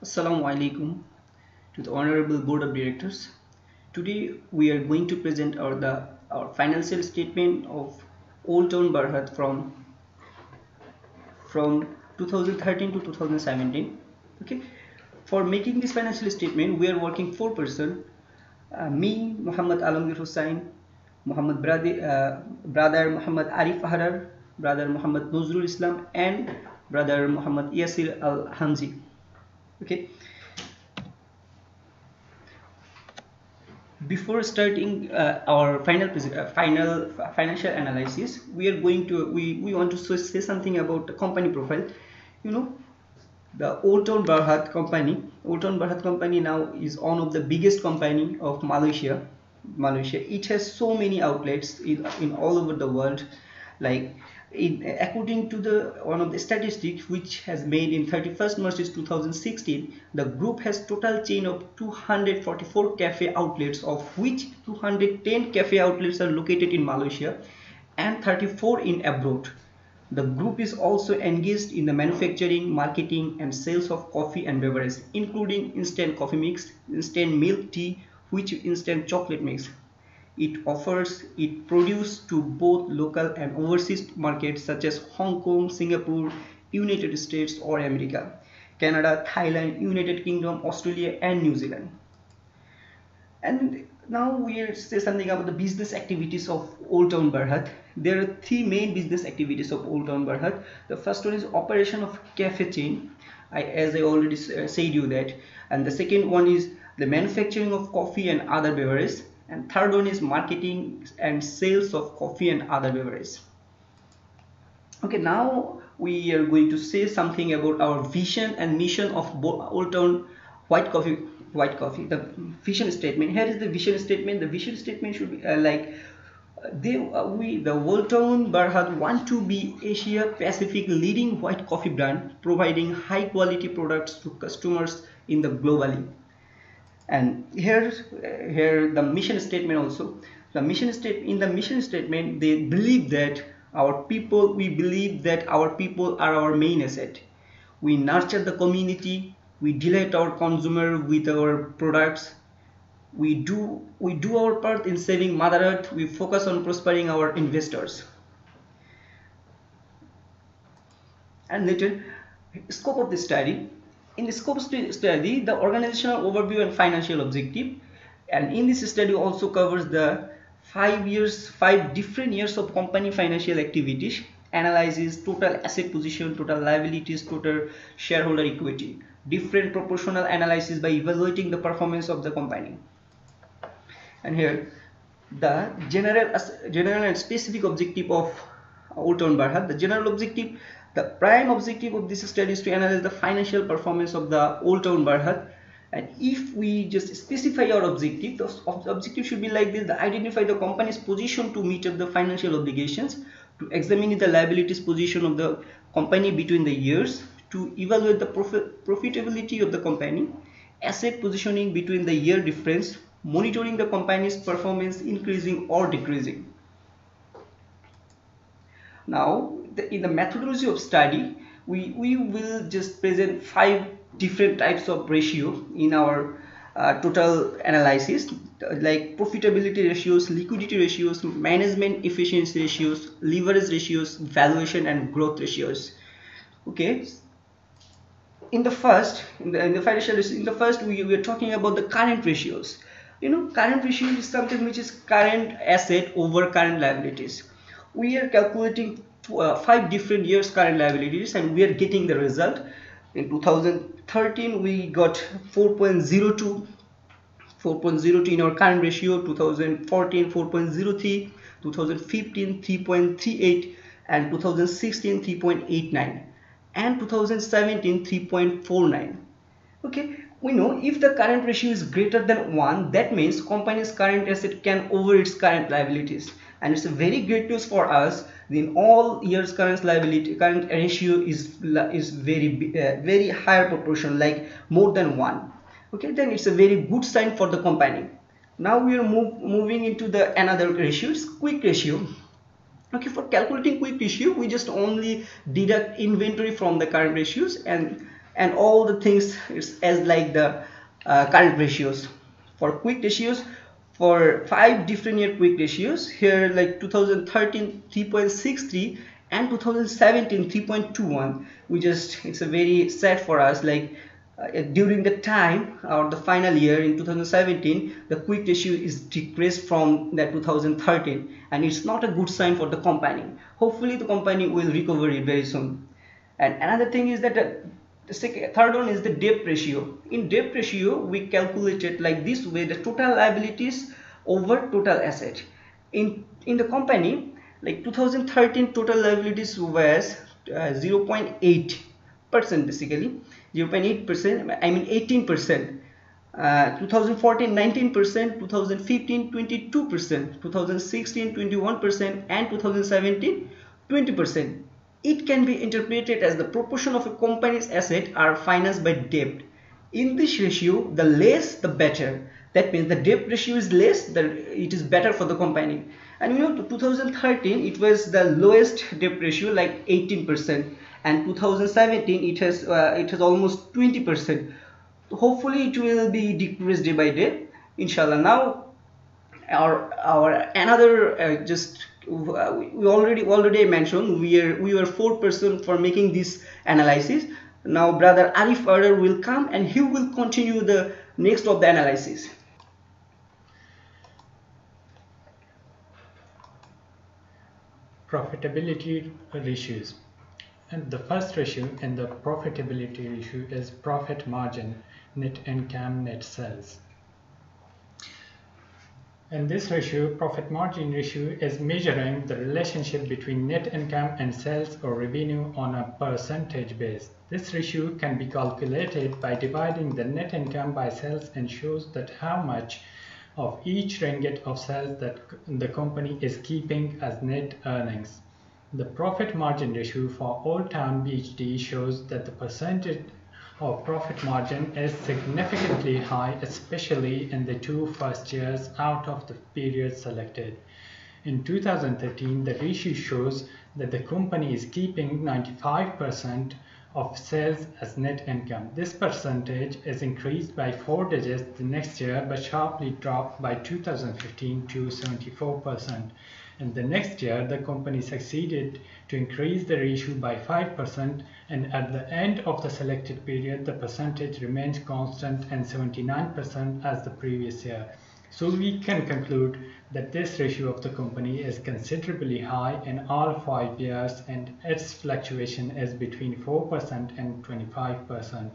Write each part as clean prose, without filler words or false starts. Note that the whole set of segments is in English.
Assalamu alaikum to the Honorable Board of Directors. Today we are going to present our financial statement of Old Town Berhad from 2013 to 2017. Okay, for making this financial statement, we are working four-person: me, Muhammad Alamgir Hussain, brother Muhammad Arif Harar, brother Muhammad Nuzrul Islam, and brother Muhammad Yasir Al Hamzi. Okay, before starting our final financial analysis, we want to say something about the company profile. You know, the Old Town Berhad company now is one of the biggest company of Malaysia. It has so many outlets in all over the world. Like according to the one of the statistics which has made in 31st March 2016, the group has total chain of 244 cafe outlets, of which 210 cafe outlets are located in Malaysia and 34 in abroad. The group is also engaged in the manufacturing, marketing and sales of coffee and beverages, including instant coffee mix, instant milk tea, which instant chocolate mix. It produces to both local and overseas markets such as Hong Kong, Singapore, United States or America, Canada, Thailand, United Kingdom, Australia and New Zealand. And now we'll say something about the business activities of Old Town Berhad. There are three main business activities of Old Town Berhad. The first one is operation of cafe chain, as I already said you that. And the second one is the manufacturing of coffee and other beverages. And third one is marketing and sales of coffee and other beverages. Okay, now we are going to say something about our vision and mission of Old Town White Coffee. The vision statement. Here is the vision statement. The vision statement should be the Old Town Berhad want to be Asia Pacific leading white coffee brand, providing high quality products to customers in the globally. And here the mission statement also. In the mission statement, they believe that we believe that our people are our main asset. We nurture the community, we delight our consumer with our products, we do our part in saving Mother Earth, we focus on prospering our investors. And later, scope of the study. In the scope study, the organizational overview and financial objective, and in this study also covers the 5 different years of company financial activities, analyzes total asset position, total liabilities, total shareholder equity, different proportional analysis by evaluating the performance of the company. And here the general and specific objective of Old Town Berhad. The general objective, the prime objective of this study is to analyze the financial performance of the Old Town Berhad. And if we just specify our objective, the objective should be like this: identify the company's position to meet up the financial obligations, to examine the liabilities position of the company between the years, to evaluate the profitability of the company, asset positioning between the year difference, monitoring the company's performance increasing or decreasing. Now, in the methodology of study, we will just present 5 different types of ratio in our total analysis, like profitability ratios, liquidity ratios, management efficiency ratios, leverage ratios, valuation and growth ratios. Okay. In the first we are talking about the current ratios. You know, current ratio is something which is current asset over current liabilities. We are calculating 5 different years current liabilities and we are getting the result. In 2013 we got 4.02 in our current ratio, 2014 4.03, 2015 3.38, and 2016 3.89, and 2017 3.49. okay, we know if the current ratio is greater than 1, that means company's current asset can over its current liabilities, and it's a very great news for us. In all years current ratio is very higher proportion, like more than 1. Okay, then it's a very good sign for the company. Now we are moving into the another ratio, it's quick ratio. Okay, for calculating quick ratio, we just only deduct inventory from the current ratios, and and all the things is as like the current ratios. For quick ratios, for 5 different year quick ratios, here like 2013 3.63 and 2017 3.21. We just, it's a very sad for us, like during the time or the final year in 2017, the quick ratio is decreased from that 2013, and it's not a good sign for the company. Hopefully the company will recover it very soon. And another thing is that third one is the debt ratio. In debt ratio, we calculate it like this way: the total liabilities over total asset. In the company, like 2013 total liabilities was 0.8% basically, 0.8%, I mean 18%. 2014 19%, 2015 22%, 2016 21%, and 2017 20%. It can be interpreted as the proportion of a company's asset are financed by debt. In this ratio, the less the better. That means the debt ratio is less, it is better for the company. And you know, 2013 it was the lowest debt ratio, like 18%, and 2017 it has almost 20%. Hopefully it will be decreased day by day, inshallah. Now our another just we already mentioned, we were 4% for making this analysis. Now brother Arif Arar will come and he will continue the next of the analysis. Profitability ratios. And the first ratio in the profitability ratio is profit margin, net income, net sales. In this ratio, profit margin ratio is measuring the relationship between net income and sales or revenue on a percentage base. This ratio can be calculated by dividing the net income by sales and shows that how much of each ringgit of sales that the company is keeping as net earnings. The profit margin ratio for Old Town BHD shows that the percentage of profit margin is significantly high, especially in the 2 first years out of the period selected. In 2013, the ratio shows that the company is keeping 95% of sales as net income. This percentage is increased by 4 digits the next year, but sharply dropped by 2015 to 74%. And the next year, the company succeeded to increase the ratio by 5%, and at the end of the selected period, the percentage remains constant and 79% as the previous year. So we can conclude that this ratio of the company is considerably high in all 5 years, and its fluctuation is between 4% and 25%.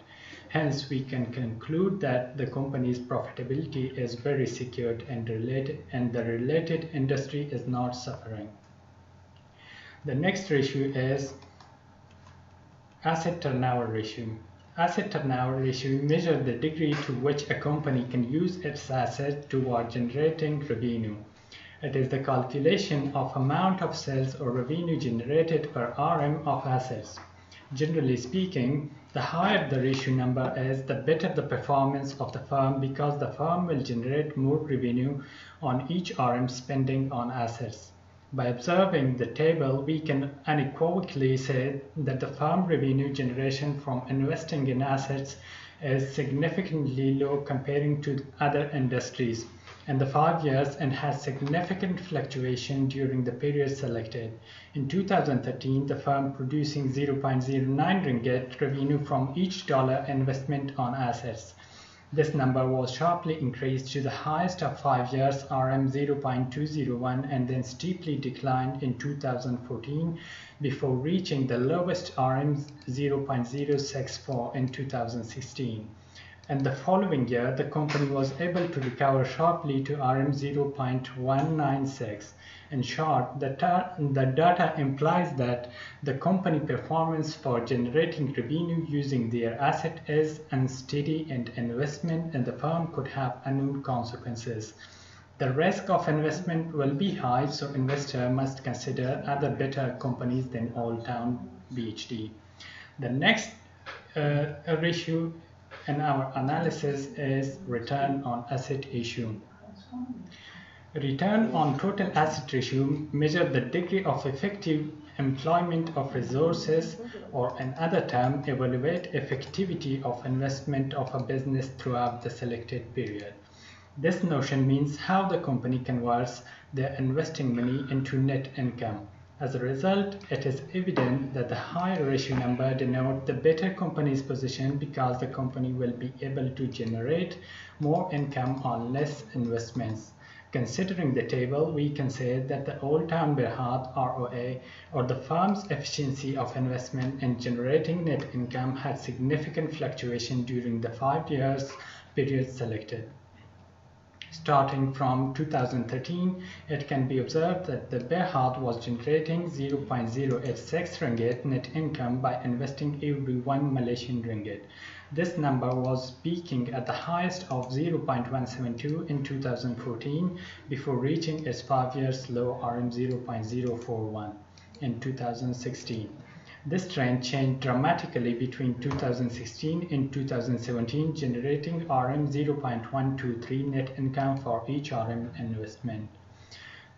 Hence, we can conclude that the company's profitability is very secured and the related industry is not suffering. The next ratio is asset turnover ratio. Asset turnover ratio measures the degree to which a company can use its assets toward generating revenue. It is the calculation of amount of sales or revenue generated per RM of assets. Generally speaking, the higher the ratio number is, the better the performance of the firm, because the firm will generate more revenue on each RM spending on assets. By observing the table, we can unequivocally say that the firm revenue generation from investing in assets is significantly low comparing to other industries in the 5 years, and has significant fluctuation during the period selected. In 2013, the firm producing 0.09 ringgit revenue from each dollar investment on assets. This number was sharply increased to the highest of 5 years, RM 0.201, and then steeply declined in 2014 before reaching the lowest RM 0.064 in 2016. And the following year, the company was able to recover sharply to RM 0.196. In short, the data implies that the company performance for generating revenue using their asset is unsteady, and investment in the firm could have unknown consequences. The risk of investment will be high, so investor must consider other better companies than Old Town BHD. The next ratio in our analysis is return on asset issue. Return on total asset ratio measures the degree of effective employment of resources, or in other terms, evaluate effectivity of investment of a business throughout the selected period. This notion means how the company converts their investing money into net income. As a result, it is evident that the higher ratio number denotes the better company's position because the company will be able to generate more income on less investments. Considering the table, we can say that the Old Town Berhad ROA, or the firm's efficiency of investment in generating net income, had significant fluctuation during the 5 years period selected. Starting from 2013, it can be observed that the Berhad was generating 0.086 ringgit net income by investing every 1 Malaysian ringgit. This number was peaking at the highest of 0.172 in 2014 before reaching its 5-year low RM 0.041 in 2016. This trend changed dramatically between 2016 and 2017, generating RM 0.123 net income for each RM investment.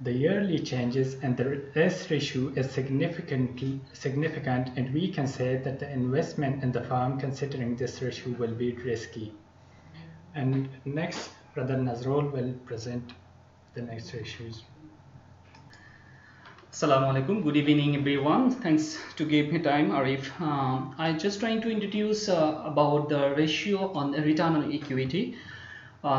The yearly changes in the S ratio is significant, and we can say that the investment in the firm considering this ratio will be risky. And next, Brother Nazrul will present the next ratios. Assalamu alaikum. Good evening, everyone. Thanks to give me time, Arif. I'm just trying to introduce about the ratio on the return on equity.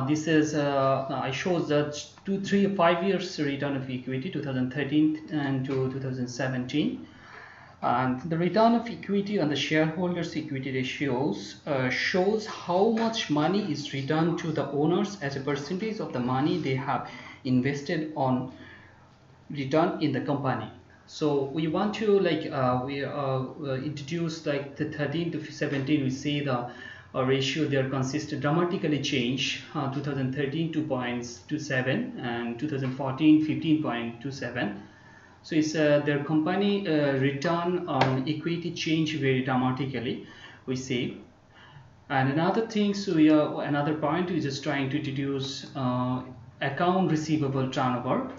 This is I shows that 2, 3, 5 years return of equity, 2013 and to 2017. And the return of equity on the shareholders' equity ratios shows how much money is returned to the owners as a percentage of the money they have invested on return in the company. So we want to introduce like the 13 to 17. We see the ratio there consisted dramatically change. 2013 2.27 and 2014 15.27. So it's their company return on equity change very dramatically, we see. And another thing, so another point is just trying to introduce account receivable turnover.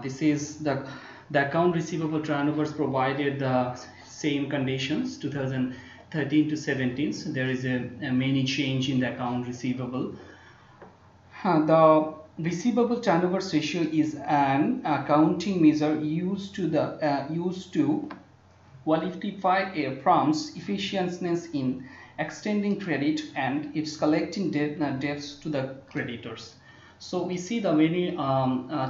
This is the account receivable turnovers provided the same conditions 2013 to 17. So there is a many change in the account receivable. The receivable turnovers ratio is an accounting measure used to qualify a firm's efficiency in extending credit and its collecting debts to the creditors. So we see the very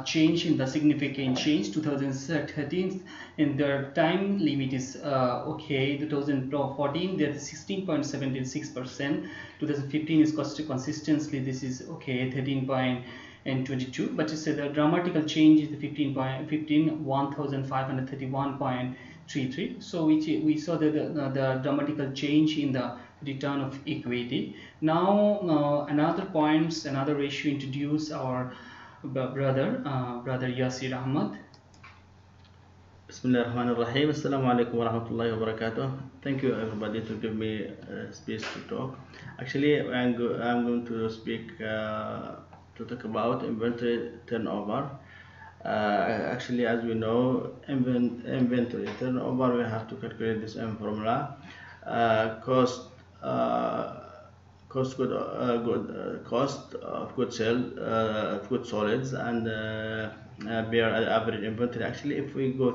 change in the significant change. 2013 in their time limit is okay. 2014 there is 16.76%. 2015 is consistently this is okay 13.22. But you say the dramatical change is the 15.15 So we saw the dramatical change in the return of equity. Now another ratio introduced our brother Yasir Ahmad. Bismillahirrahmanirrahim. Assalamu alaikum wa rahmatullahi wa barakatuh. Thank you everybody to give me space to talk. Actually, I'm going to speak to talk about inventory turnover. Actually, as we know, inventory turnover, we have to calculate this in formula. Cost of goods solids and bare average inventory. Actually, if we go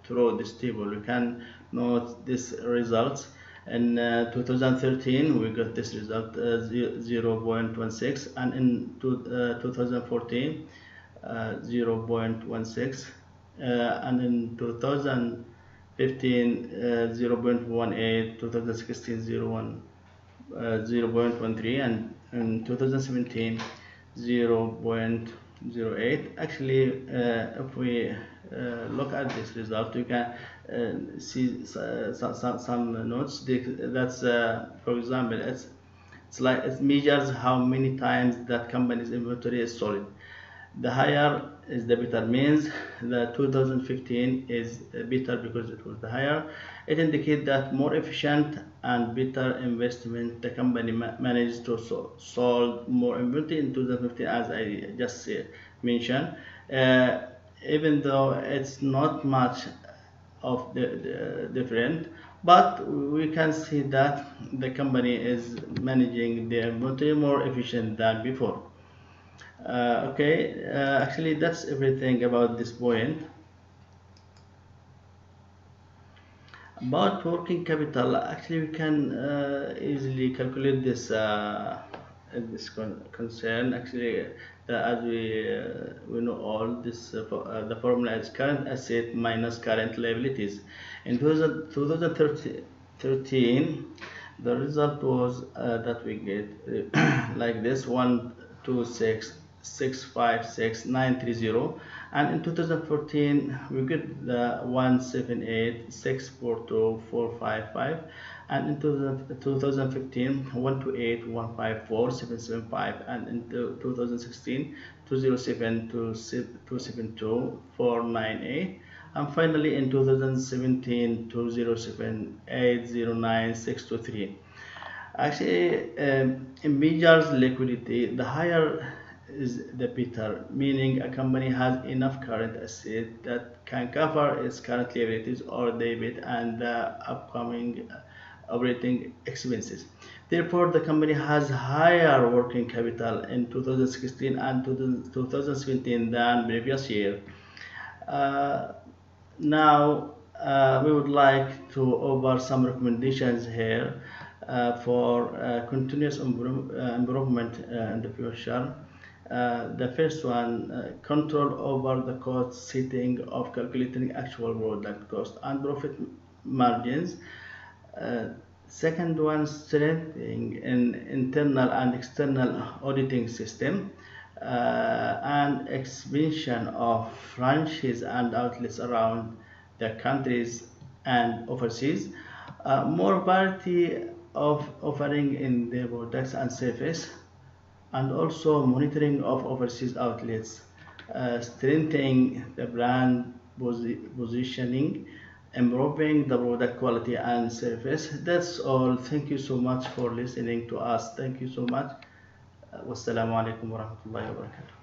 through this table, we can note this results. In 2013 we got this result 0.16, and in 2014 0.16, and in 2015 0.18, 2016 0.13, and in 2017 0.08. Actually, if we look at this result, you can see some notes. That's for example, it's like it measures how many times that company's inventory is sold. The higher is the better, means the 2015 is better because it was the higher. It indicates that more efficient and better investment. The company managed to sold more inventory in 2015, as I just mentioned. Even though it's not much of the different, but we can see that the company is managing the inventory more efficient than before. Okay, actually that's everything about this point. About working capital, actually we can easily calculate this concern. Actually, as we know all this, the formula is current asset minus current liabilities. In 2013, the result was that we get like this: 126,656,930, and in 2014 we get the 178,642,455, and in 2015 128,154,775, and in 2016 207,272,498, and finally in 2017 207,809,623. Actually, in measures liquidity, the higher is the better, meaning a company has enough current asset that can cover its current liabilities or debit and the upcoming operating expenses. Therefore, the company has higher working capital in 2016 and 2017 than previous year. Now, we would like to offer some recommendations here for continuous improvement in the future. The first one, control over the cost setting of calculating actual product cost and profit margins. Second one, strengthening in internal and external auditing system, and expansion of branches and outlets around the countries and overseas. More variety of offering in their products and service, and also monitoring of overseas outlets, strengthening the brand positioning, improving the product quality and service. That's all. Thank you so much for listening to us. Thank you so much. Wassalamu alaikum warahmatullahi wabarakatuh.